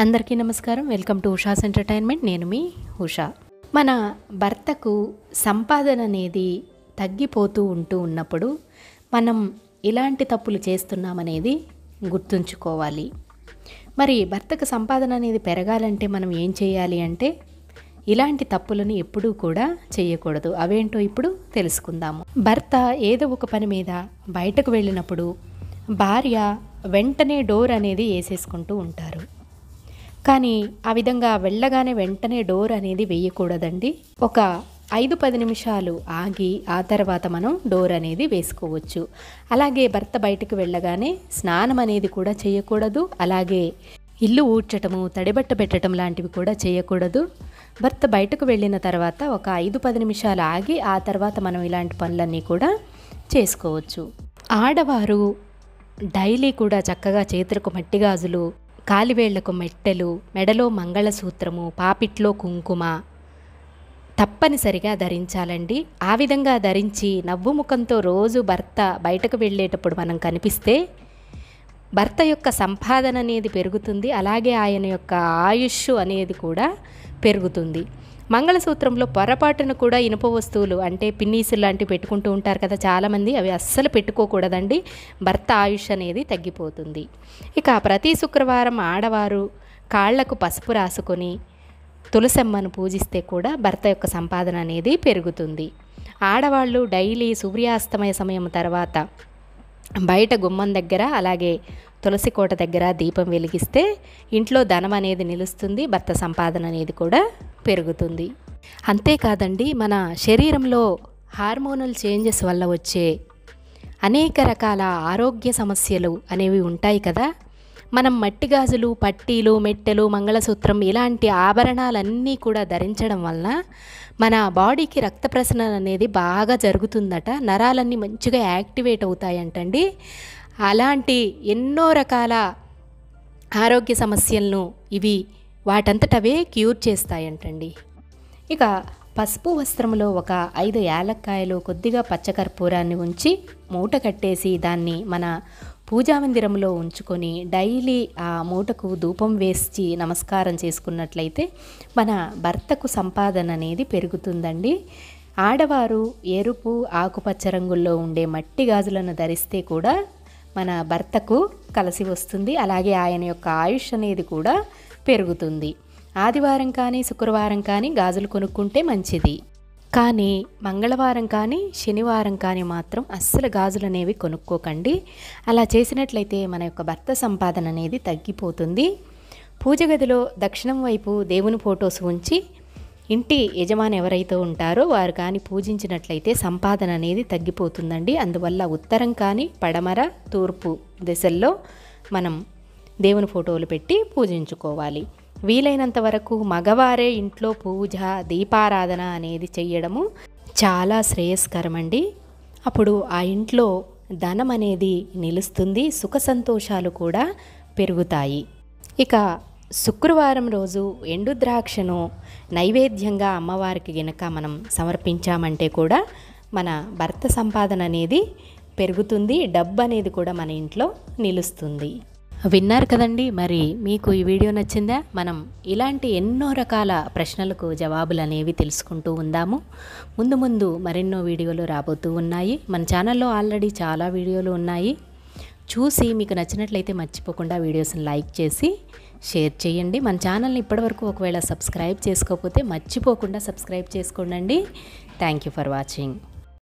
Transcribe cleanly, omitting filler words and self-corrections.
అందరికీ నమస్కారం. Welcome to Usha's entertainment. నేను మీ ఉషా. మన భర్తకు సంపాదన అనేది తగ్గిపోతూ ఉన్నప్పుడు మనం ఇలాంటి తప్పులు చేస్తున్నామనేది గుర్తుంచుకోవాలి. మరి భర్తకు సంపాదన అనేది పెరగాలంటే మనం ఏం చేయాలి అంటే ఇలాంటి తప్పులను ఎప్పుడూ కూడా చేయకూడదు. అవేంటో ఇప్పుడు తెలుసుకుందాము. భర్త ఏదో ఒక పని మీద బయటకు వెళ్ళినప్పుడు భార్య వెంటనే డోర్ అనేది వేసేసుకుంటూ ఉంటారు. కానీ ఆ విధంగా వెళ్ళగానే వెంటనే డోర్ అనేది వేయకూడదండి. ఒక 5-10 నిమిషాలు ఆగి ఆ తర్వాత మనం డోర్ అనేది వేసుకోవచ్చు. అలాగే భర్త బయటకు వెళ్ళగానే స్నానం అనేది కూడా చేయకూడదు. అలాగే ఇల్లు ఊడ్చటము, తడిబట్ట పెట్టడం లాంటివి కూడా చేయకూడదు. భర్త బయటకు వెళ్ళిన తర్వాత ఒక 5-10 నిమిషాలు ఆగి ఆ తర్వాత మనం ఇలాంటి పనులన్నీ కూడా చేసుకోవచ్చు. ఆడవారు డైలీ కూడా చక్కగా చేతులకు మట్టి గాజులు, కాలివేళ్లకు మెట్టెలు, మెడలో మంగళసూత్రము, పాపిట్లో కుంకుమ తప్పనిసరిగా ధరించాలండి. ఆ విధంగా ధరించి నవ్వు ముఖంతో రోజు భర్త బయటకు వెళ్ళేటప్పుడు మనం కనిపిస్తే భర్త యొక్క సంపాదన అనేది పెరుగుతుంది. అలాగే ఆయన యొక్క ఆయుష్ అనేది కూడా పెరుగుతుంది. మంగళసూత్రంలో పొరపాటును కూడా ఇనుప వస్తువులు అంటే పిన్నీసులు లాంటివి పెట్టుకుంటూ ఉంటారు కదా చాలామంది, అవి అస్సలు పెట్టుకోకూడదండి. భర్త ఆయుష్ అనేది తగ్గిపోతుంది. ఇక ప్రతి శుక్రవారం ఆడవారు కాళ్లకు పసుపు రాసుకొని తులసమ్మను పూజిస్తే కూడా భర్త యొక్క సంపాదన అనేది పెరుగుతుంది. ఆడవాళ్ళు డైలీ సూర్యాస్తమయ సమయం తర్వాత బయట గుమ్మం దగ్గర అలాగే తులసి కోట దగ్గర దీపం వెలిగిస్తే ఇంట్లో ధనం అనేది నిలుస్తుంది. భర్త సంపాదన అనేది కూడా పెరుగుతుంది. అంతేకాదండి, మన శరీరంలో హార్మోనల్ చేంజెస్ వల్ల వచ్చే అనేక రకాల ఆరోగ్య సమస్యలు అనేవి ఉంటాయి కదా. మనం మట్టి గాజులు, పట్టీలు, మెట్టెలు, మంగళసూత్రం ఇలాంటి ఆభరణాలన్నీ కూడా ధరించడం వలన మన బాడీకి రక్త ప్రసరణ అనేది బాగా జరుగుతుందట. నరాలన్నీ మంచిగా యాక్టివేట్ అవుతాయంటండి. అలాంటి ఎన్నో రకాల ఆరోగ్య సమస్యలను ఇవి వాటంతటవే క్యూర్ చేస్తాయంటండి. ఇక పసుపు వస్త్రంలో ఒక 5 యాలక్కాయలు, కొద్దిగా పచ్చకర్పూరాన్ని ఉంచి మూట కట్టేసి దాన్ని మన పూజా మందిరంలో ఉంచుకొని డైలీ ఆ మూటకు ధూపం వేసి నమస్కారం చేసుకున్నట్లయితే మన భర్తకు సంపాదన అనేది పెరుగుతుందండి. ఆడవారు ఎరుపు, ఆకుపచ్చ రంగుల్లో ఉండే మట్టి గాజులను ధరిస్తే కూడా మన భర్తకు కలిసి వస్తుంది. అలాగే ఆయన యొక్క ఆయుష్ అనేది కూడా పెరుగుతుంది. ఆదివారం కానీ శుక్రవారం కానీ గాజులు కొనుక్కుంటే మంచిది. కానీ మంగళవారం కానీ శనివారం కానీ మాత్రం అస్సలు గాజులు అనేవి కొనుక్కోకండి. అలా చేసినట్లయితే మన యొక్క భర్త సంపాదన అనేది తగ్గిపోతుంది. పూజ గదిలో దక్షిణం వైపు దేవుని ఫొటోస్ ఉంచి ఇంటి యజమాని ఎవరైతే ఉంటారో వారు కానీ పూజించినట్లయితే సంపాదన అనేది తగ్గిపోతుందండి. అందువల్ల ఉత్తరం కానీ పడమర, తూర్పు దిశల్లో మనం దేవుని ఫోటోలు పెట్టి పూజించుకోవాలి. వీలైనంత వరకు మగవారే ఇంట్లో పూజ, దీపారాధన అనేది చేయడము చాలా శ్రేయస్కరమండి. అప్పుడు ఆ ఇంట్లో ధనం అనేది నిలుస్తుంది, సుఖ సంతోషాలు కూడా పెరుగుతాయి. ఇక శుక్రవారం రోజు ఎండు ద్రాక్షను నైవేద్యంగా అమ్మవారికి గనక మనం సమర్పించామంటే కూడా మన భర్త సంపాదన అనేది పెరుగుతుంది. డబ్బు అనేది కూడా మన ఇంట్లో నిలుస్తుంది. విన్నారు కదండి. మరి మీకు ఈ వీడియో నచ్చిందా? మనం ఇలాంటి ఎన్నో రకాల ప్రశ్నలకు జవాబులు అనేవి తెలుసుకుంటూ ఉందాము. ముందు మరెన్నో వీడియోలు రాబోతూ ఉన్నాయి. మన ఛానల్లో ఆల్రెడీ చాలా వీడియోలు ఉన్నాయి. చూసి మీకు నచ్చినట్లయితే మర్చిపోకుండా వీడియోస్ని లైక్ చేసి షేర్ చేయండి. మన ఛానల్ని ఇప్పటివరకు ఒకవేళ సబ్స్క్రైబ్ చేసుకోకపోతే మర్చిపోకుండా సబ్స్క్రైబ్ చేసుకోండి. Thank you for watching.